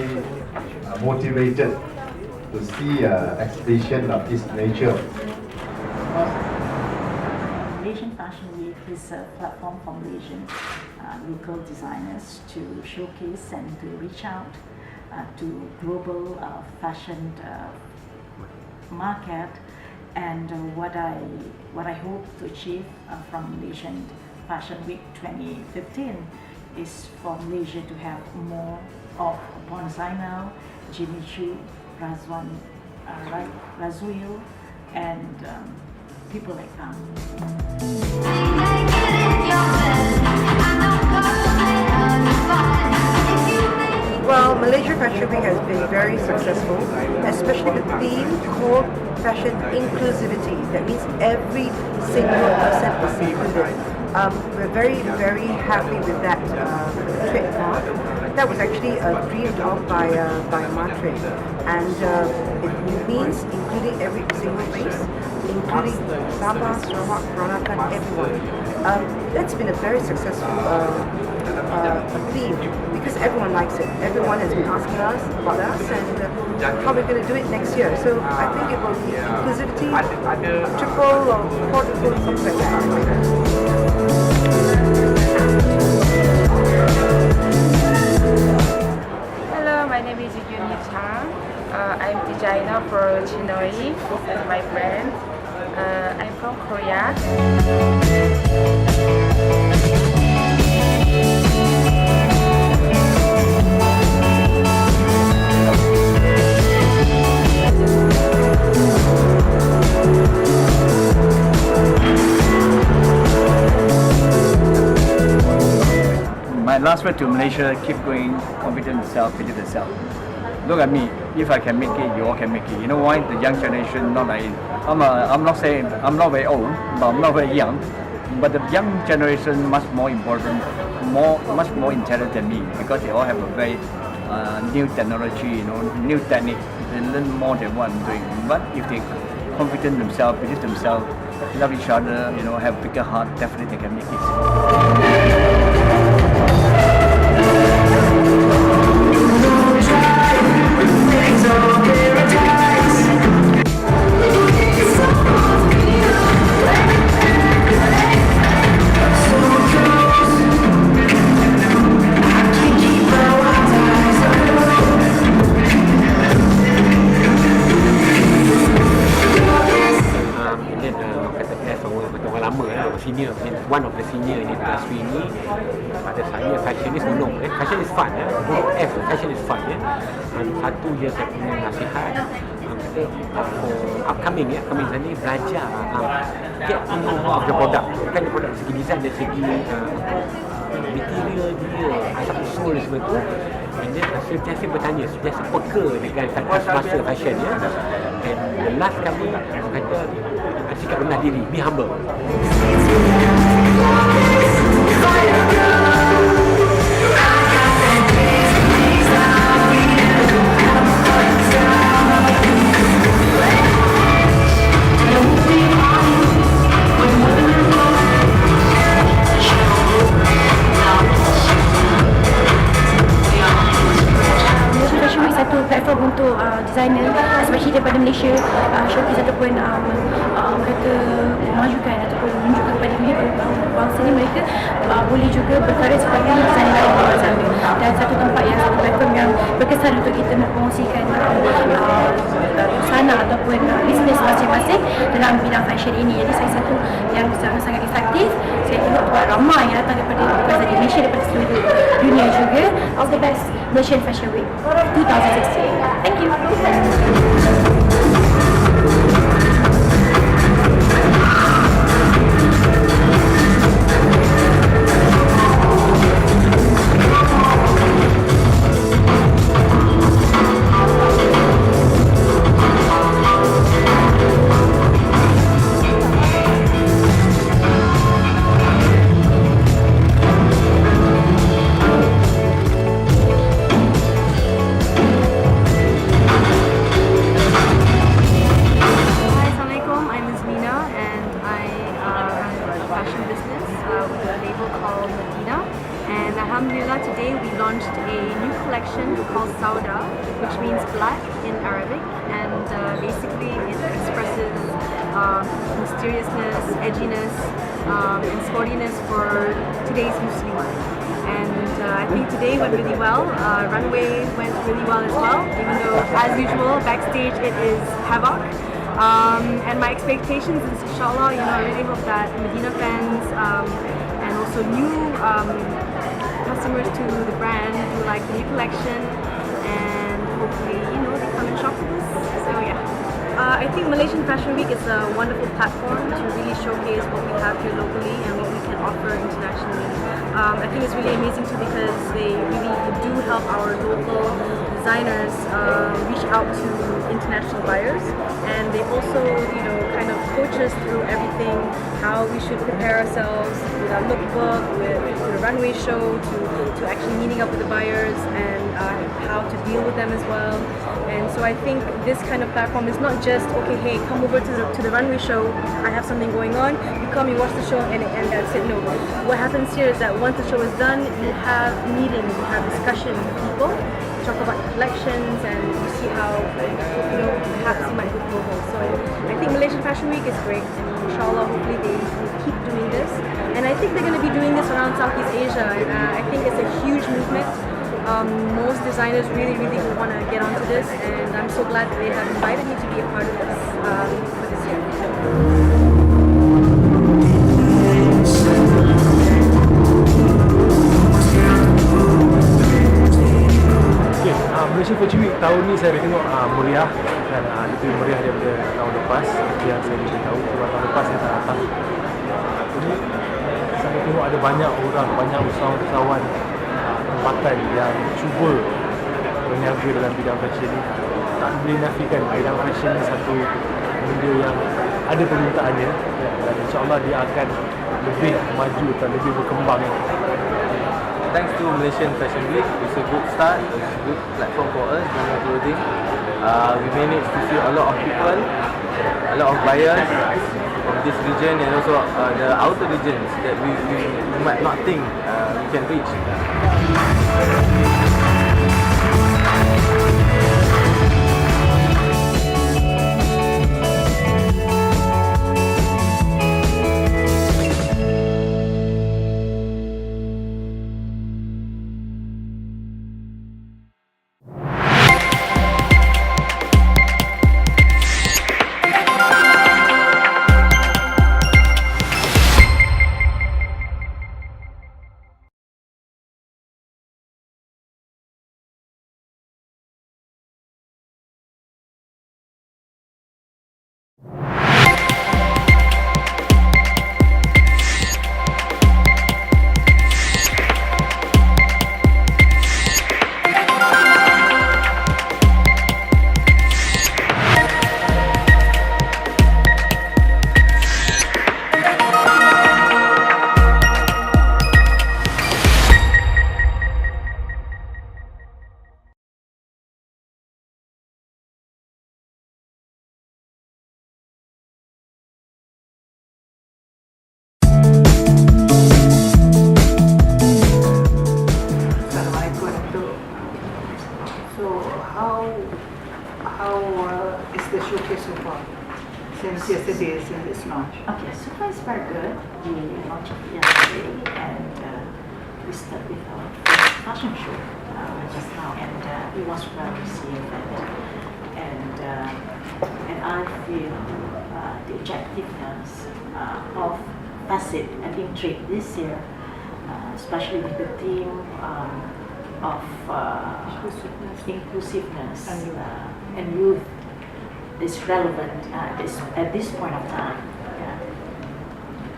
very motivated to see an exhibition of this nature. Malaysian Fashion Week is a platform for Malaysian local designers to showcase and to reach out to global fashion market. And what I hope to achieve from Malaysian Fashion Week 2015 is for Malaysia to have more of Bon Zainal, Jimmy Choo, Razwan Razuil, and people like that. Well, Malaysia Fashion Week has been very successful, especially the theme called Fashion Inclusivity. That means every single person is included. We're very, very happy with that trademark. That was actually dreamed of by Matre, and it means including every single race, including Sabah, Sarawak, Peranakan, everyone. That's been a very successful theme because everyone likes it. Everyone has been asking us about us and how we're going to do it next year. So I think it will be inclusivity, triple or quadruple, something like that. Hello, my name is Yunita. I'm designer for Chinoi. This is my brand. I'm from Korea. My last word to Malaysia: keep going, confident in yourself, believe in yourself. Look at me. If I can make it, you all can make it. You know why? The young generation, not like I'm not saying I'm not very old, but I'm not very young. But the young generation much more important, much more intelligent than me because they all have a very new technology, new technique. They learn more than what I'm doing. But if they confident themselves, believe themselves, love each other, have a bigger heart, definitely they can make it. Senior, one of the senior in industry ni pada saya fashion ni senang fashion is fun fashion is fun satu je saya punya nasihat for upcoming ni belajar get to know more of the product bukan the product segi design dari segi material dia asal usul semua tu and then sentiasa bertanya sentiasa peka dengan masa fashion and the last kali kata sikap rendah diri, be humble. Satu platform untuk designer, especially daripada Malaysia, showcase ataupun mereka memajukan ataupun menunjukkan kepada bangsa ni mereka boleh juga berkarya sebagai designer lain di luar sana. Dan satu tempat satu platform yang berkesan untuk kita mempromosikan usaha ataupun bisnes masing-masing dalam bidang fashion ini. Jadi saya satu yang sangat-sangat efektif. Saya tengok ramai yang datang daripada bukan sahaja Malaysia, daripada seluruh dunia juga. All the best Malaysian Fashion Week 2016. Thank you. which means black in Arabic, and basically it expresses mysteriousness, edginess, and sportiness for today's Muslim. And I think today went really well. Runway went really well as well, even though, as usual, backstage it is havoc. And my expectations is, inshallah, I really hope that Medina fans and also new customers to the brand who like the new collection, and hopefully, they come and shop with us. So yeah. I think Malaysian Fashion Week is a wonderful platform to really showcase what we have here locally and what we can offer internationally. I think it's really amazing too because they really do help our local designers reach out to international buyers, and they also, kind of coach us through everything, how we should prepare ourselves with our lookbook, with the runway show, to actually meeting up with the buyers and how to deal with them as well. And so I think this kind of platform is not just, okay, hey, come over to the runway show, I have something going on, you come, you watch the show, and that's it. No, what happens here is that once the show is done, you have meetings, you have discussion with people, you talk about collections, and you see how, perhaps you might go global. So I think Malaysian Fashion Week is great, and inshallah, hopefully they will keep doing this. And I think they're going to be doing this around Southeast Asia, and I think it's a huge movement. Most designers really want to get onto this, and I'm so glad that they have invited me to be a part of this for this year. Malaysia Fashion Week tahun ni saya tengok meriah, dan lebih meriah daripada tahun lepas. Yang saya tahu sebab tahun lepas saya tak datang. Ini saya tengok ada banyak orang, banyak usahawan tempatan yang cuba berniaga dalam bidang fashion ni. Tak boleh nafikan bidang fashion ni satu benda yang ada permintaannya, dan insyaAllah dia akan lebih maju dan lebih berkembang. Thanks to Malaysian Fashion Week, it's a good start, it's a good platform for us doing clothing. We managed to see a lot of people, a lot of buyers from this region and also the outer regions that we might not think we can reach. Since yesterday, since its launch? Okay, so far it's very good. We launched it yesterday, and we started with our first fashion show just now, and it was well received. And I feel the attractiveness of facet and intrigue this year, especially with the theme of inclusiveness and youth, is relevant at this point of time. Yeah.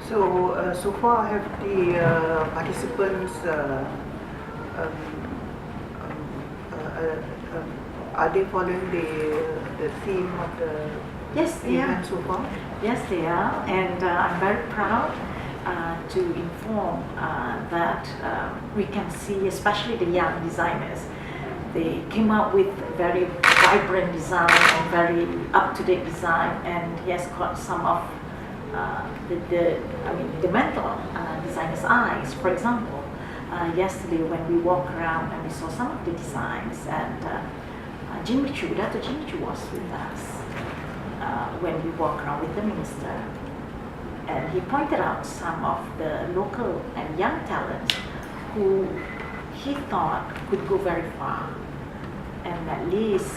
So far have the participants are they following the theme of the event so far? Yes, they are, and I'm very proud to inform that we can see, especially the young designers, they came up with very vibrant design and very up-to-date design, and he has caught some of the mental designers' eyes. For example, yesterday when we walked around and we saw some of the designs, and Jimmy Chu, Dr. Jimmy Chu was with us when we walked around with the minister. And he pointed out some of the local and young talents who he thought could go very far, and at least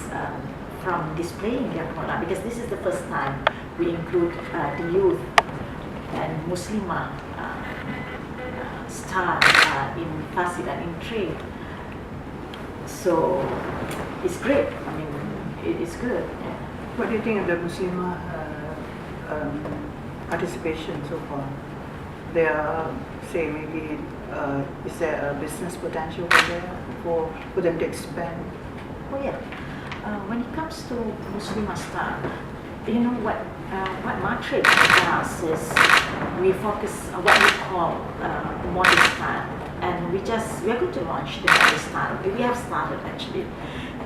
from displaying their product, because this is the first time we include the youth and Muslimah star in fashion and in trade. So it's great. I mean, it's good. Yeah. What do you think of the Muslimah participation so far? There are, say, maybe, is there a business potential there for them to expand? Oh yeah. When it comes to Muslimah star, you know what Matrix does is we focus on what we call modern style, and we're going to launch the modern style. We have started actually,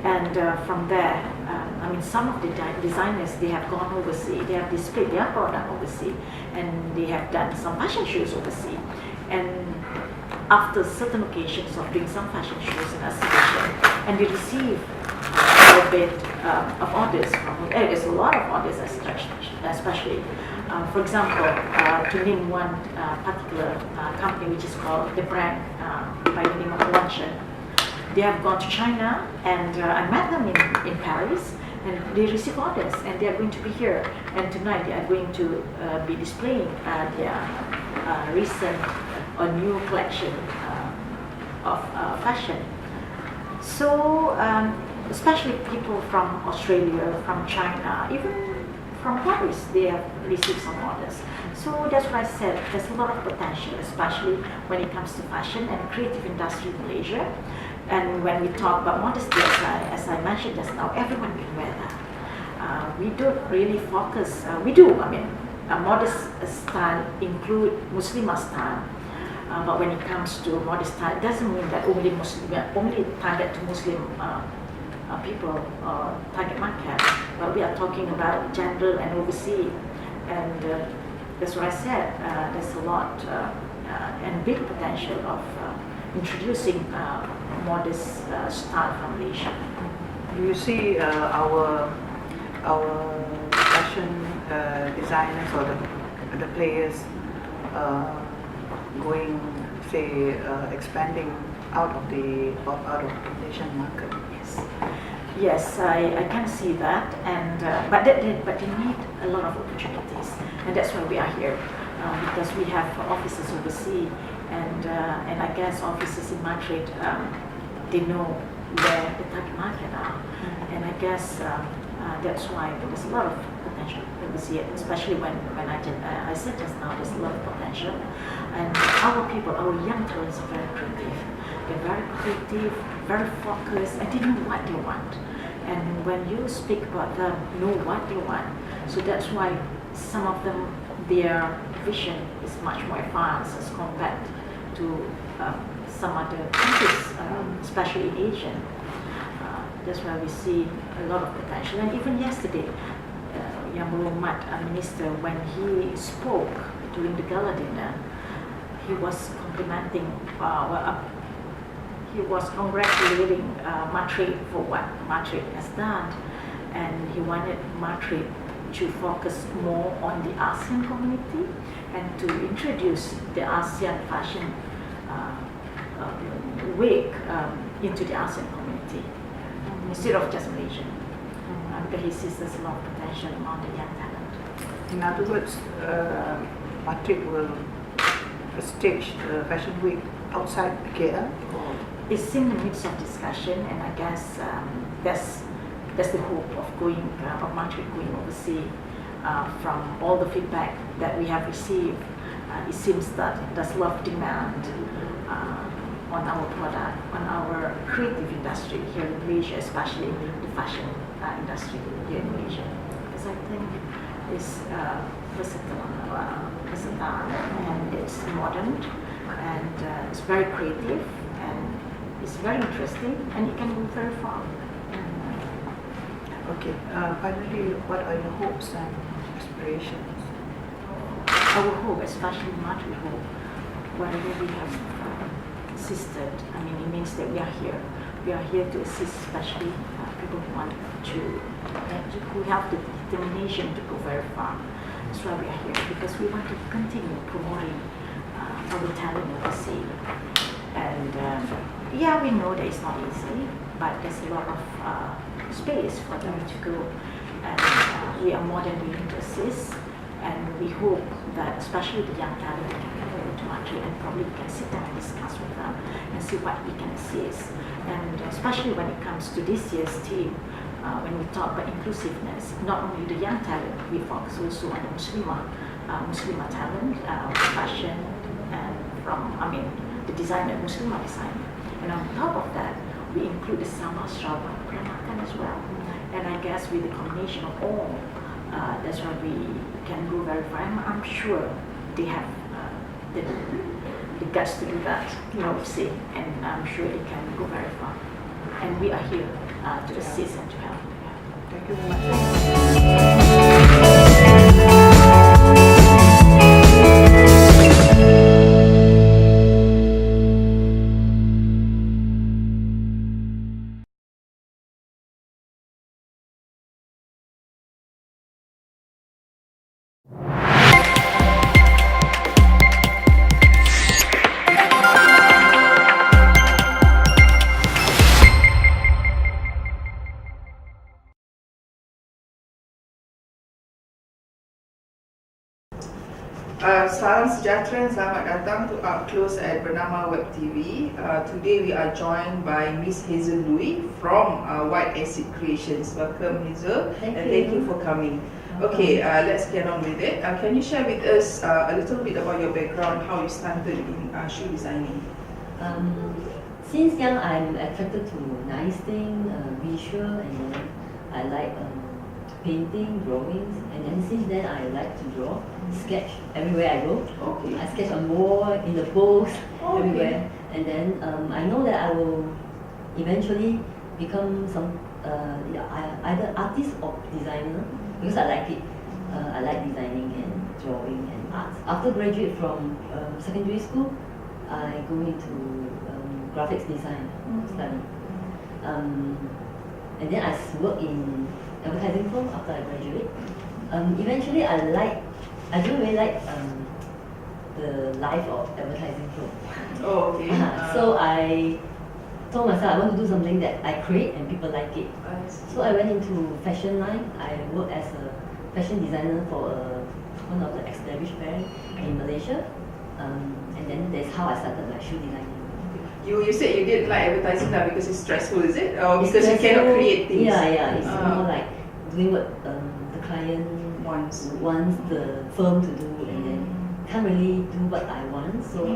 and from there, I mean, some of the designers, they have gone overseas, they have displayed their product overseas, and they have done some fashion shows overseas, and after certain occasions of doing some fashion shows and exhibition, and they receive a bit of orders from, there's a lot of orders, especially, for example, to name one particular company which is called the brand by the name of Luncheon. They have gone to China, and I met them in Paris, and they receive orders, and they are going to be here, and tonight they are going to be displaying their recent or new collection of fashion. So especially people from Australia, from China, even from Paris, they have received some orders. So that's why I said there's a lot of potential, especially when it comes to fashion and creative industry in Malaysia. And when we talk about modesty, as I mentioned just now, everyone can wear that. We don't really focus, we do, I mean, a modest style include Muslimah style. But when it comes to modest style, it doesn't mean that only target to Muslim people or target market. But we are talking about general and overseas, and that's what I said. There's a lot and big potential of introducing modest style from Malaysia. Do you see our fashion designers or the players going, say, expanding out of the Malaysian market? Yes, I can see that, and but they need a lot of opportunities, and that's why we are here, because we have offices overseas, and I guess offices in Madrid, they know where the target market are, and I guess that's why there's a lot of potential overseas, especially when I said just now there's a lot of potential, and our people, our young talents are very creative. They're very creative, very focused, and they know what they want. And when you speak about them, know what they want. So that's why some of them, their vision is much more advanced as compared to some other countries, especially in Asia. That's why we see a lot of potential. And even yesterday, Yang Muhammad, Minister, when he spoke during the gala dinner, he was complimenting, he was congratulating Madrid for what Madrid has done, and he wanted Madrid to focus more on the ASEAN community and to introduce the ASEAN fashion week into the ASEAN community instead of just Malaysia, because he sees there's a lot of potential among the young talent. In other words, Madrid will stage the fashion week outside KL? It's in the midst of discussion, and I guess that's the hope of Madrid going overseas. From all the feedback that we have received, it seems that there's a lot of demand on our product, on our creative industry here in Malaysia, especially the fashion industry here in Malaysia. Because I think it's versatile and it's modern, and it's very creative, and it's very interesting, and it can go very far. Okay. Finally, what are your hopes and aspirations? Our hope, especially Madrid hope, wherever we have assisted, I mean, it means that we are here. We are here to assist, especially people who want who have the determination to go very far. That's why we are here, because we want to continue promoting our talent overseas. And yeah, we know that it's not easy, but there's a lot of space for them to go. And we are more than willing to assist. And we hope that, especially the young talent, can come over to market and probably we can sit down and discuss with them and see what we can assist. And especially when it comes to this year's theme, when we talk about inclusiveness, not only the young talent, we focus also on the Muslimah talent, fashion, and the designer, Muslimah designer. And on top of that, we include the Sama Sarawak Peranakan as well. And I guess with the combination of all, that's why we can go very far. I'm sure they have the guts to do that, see, and I'm sure they can go very far. And we are here to assist and to help. Thank you very much. Salam sejahtera and selamat datang to Up Close at Bernama Web TV. Today we are joined by Miss Hazel Louis from White Acid Creations. Welcome, Hazel, thank you for coming. Okay, let's get on with it. Can you share with us a little bit about your background, how you started in shoe designing? Since young, I'm attracted to nice things, visual, and then I like painting, drawings, and then since then I like to draw, sketch everywhere I go. Okay. I sketch on wall, in the post, everywhere. And then I know that I will eventually become either artist or designer because I like it. I like designing and drawing and art. After graduate from secondary school, I go into graphics design study. And then I work in advertising firm after I graduate. Eventually, I don't really like the life of advertising firm. Oh, okay. So I told myself I want to do something that I create and people like it. So I went into fashion line. I worked as a fashion designer for one of the established brands in Malaysia. And then that's how I started my shoe designing. You said you didn't like advertising now because it's stressful, is it? Or because you cannot create things? Yeah. It's more like doing what the client wants the firm to do, and then can't really do what I want. So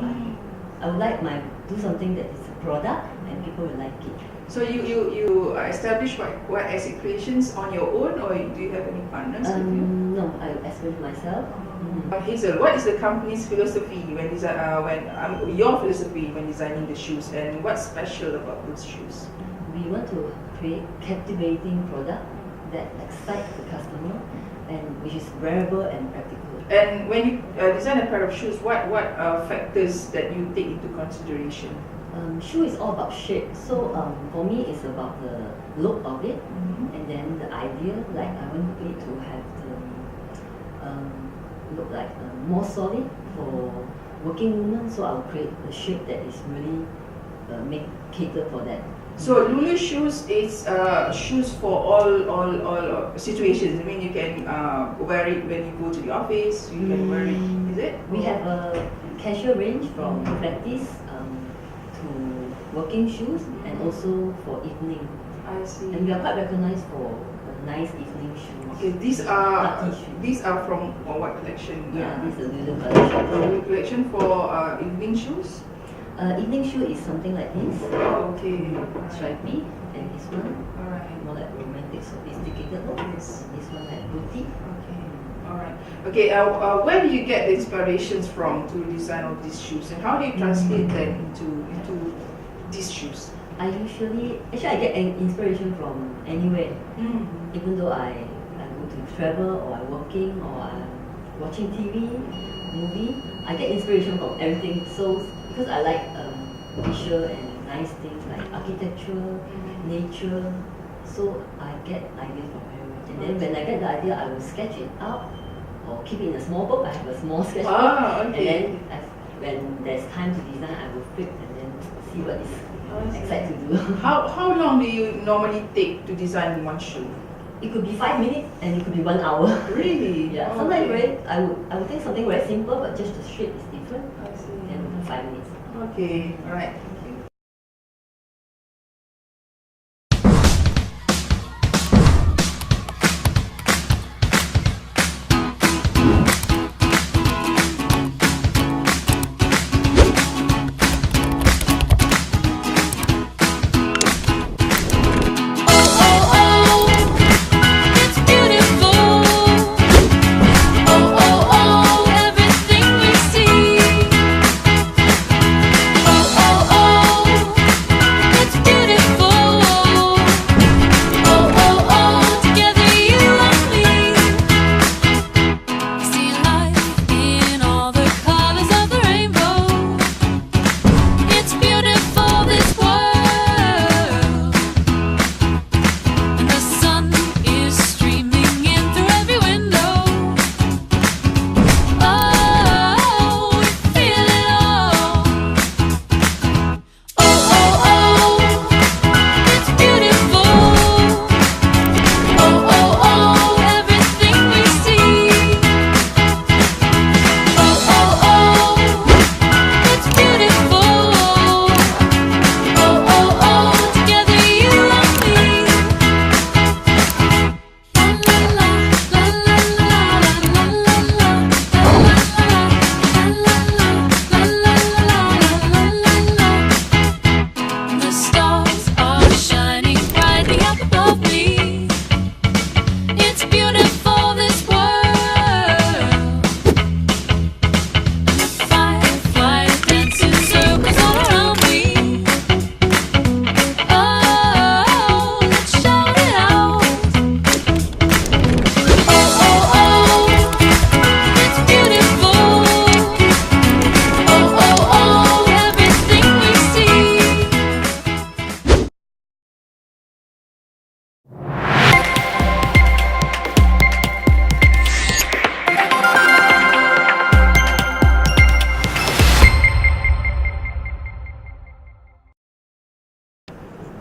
I would like do something that is a product and people will like it. So you establish White Acid Creations on your own, or do you have any partners with you? No, I establish myself. Hazel, what is the company's philosophy your philosophy when designing the shoes, and what's special about those shoes? We want to create captivating product that excite the customer and which is wearable and practical. And when you design a pair of shoes, what factors that you take into consideration? Shoe is all about shape. So for me, it's about the look of it, and then the idea. Like I want it to have the look like more solid for working women. So I'll create a shape that is really cater for that. So Lulu shoes is shoes for all situations. I mean, you can wear it when you go to the office. You can wear it. Is it? We have a casual range from practice to working shoes, and also for evening. I see. And we are quite recognized for nice evening shoes. Okay, these are from what collection? Yeah, this is a Lulu collection. Lulu collection for evening shoes. Evening shoe is something like this. Okay. Stripy, and this one. Alright. More like romantic, sophisticated look. Yes. This one like boutique. Okay. Alright. Okay. Where do you get the inspirations from to design all these shoes, and how do you translate them into these shoes? I get an inspiration from anywhere. Even though I go to travel, or I'm working, or I'm watching TV, movie, I get inspiration from everything. So because I like visual and nice things like architecture, nature, So I get ideas from her. And then when I get the idea, I will sketch it out or keep it in a small book. I have a small sketchbook. Ah, And okay. then when there's time to design, I will flip and then see what is excited to do. How long do you normally take to design one shoe? It could be 5 minutes and it could be 1 hour. Really? Yeah. Oh, Sometimes okay. I would think something very simple, but just the shape is different. I see. Then 5 minutes. Okay, alright.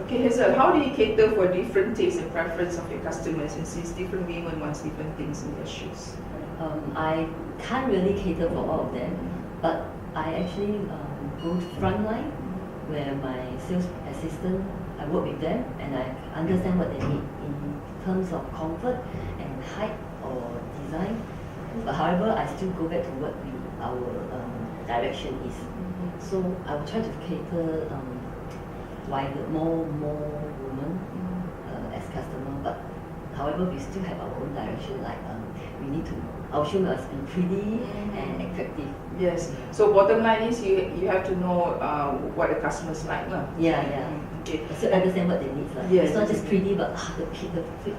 Okay, Hazel, how do you cater for different tastes and preference of your customers, and since different women want different things in their shoes? I can't really cater for all of them, but I actually go to frontline where my sales assistant, I work with them and I understand what they need in terms of comfort and height or design. But however, I still go back to what our direction is. So I will try to cater wider, more women as customer. But however, we still have our own direction. Like we need to, our shoe must be pretty and attractive. Yes. So bottom line is you have to know what the customers like, lah. Yeah. Okay. So understand what they need. Yes. It's not just pretty, but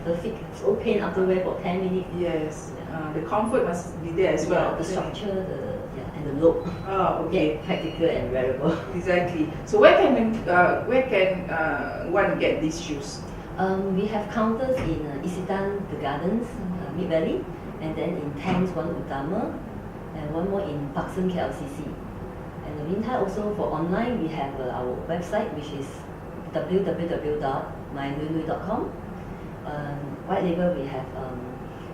the fit so pain after wear for 10 minutes. Yes. The comfort must be there as well. The structure, and the look. Oh, okay. Yeah, practical and wearable. Exactly. So where can one get these shoes? We have counters in Isitan, the Gardens, Mid Valley, and then in Thames, one Utama, and one more in Paksan KLCC. And in the meantime, also for online, we have our website, which is www.mynunui.com. White label, we have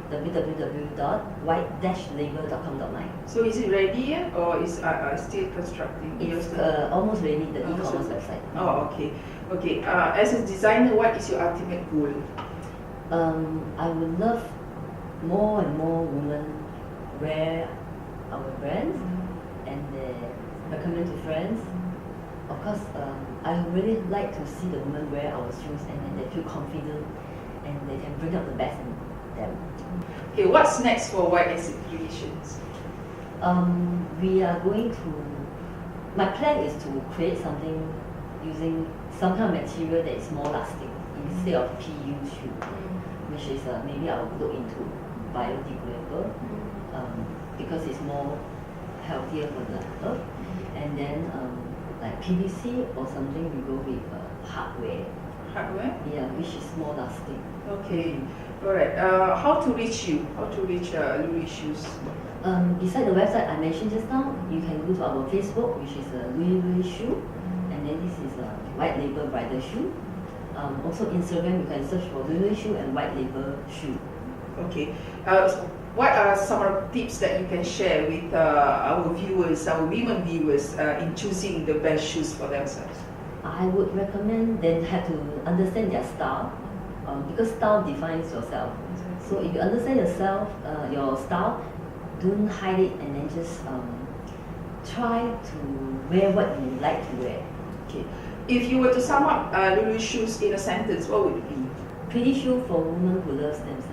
www.white-label.com.my. So is it ready yet, or is still constructing? It's almost ready, the e-commerce website. Oh, okay. Okay. As a designer, what is your ultimate goal? I would love more and more women wear our brands and they recommend to friends. Of course, I really like to see the women wear our shoes and then they feel confident and they can bring out the best in them. Okay, what's next for White Acid Creations? We are going to, my plan is to create something using some kind of material that is more lasting instead of PU shoe, which is maybe I will look into biodegradable because it's more healthier for the earth. And then like PVC or something, we go with hardware. hardware. Yeah, which is more lasting. Okay. Alright. How to reach you? How to reach Louis Shoes? Beside the website I mentioned just now, you can go to our Facebook, which is Louis Shoe, and then this is a white label bridal shoe. Also Instagram, you can search for Louis Shoe and white label shoe. Okay. What are some of the tips that you can share with our viewers, our women viewers, in choosing the best shoes for themselves? I would recommend them have to understand their style, because style defines yourself. So if you understand yourself, your style, don't hide it and then just try to wear what you like to wear. Okay. If you were to sum up Louis Shoes in a sentence, what would it be? Pretty shoe for women who loves themselves.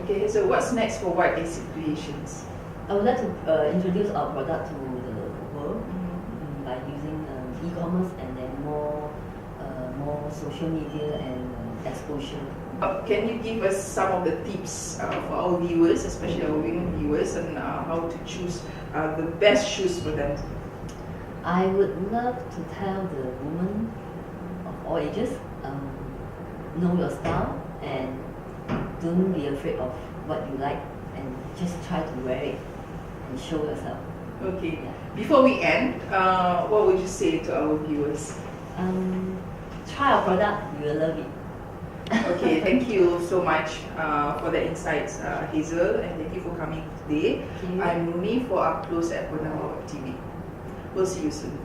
Okay, so what's next for White Acid Creations? I would like to introduce our product to the world by using e-commerce and then more social media and exposure. Can you give us some of the tips for our viewers, especially our women viewers, on how to choose the best shoes for them? I would love to tell the women of all ages, know your style and don't be afraid of what you like and just try to wear it and show yourself. Okay. Before we end, what would you say to our viewers? Try our product, you will love it. Okay, thank you so much for the insights, Hazel, and thank you for coming today. I'm Rumi for Up Close at Bernama TV. We'll see you soon.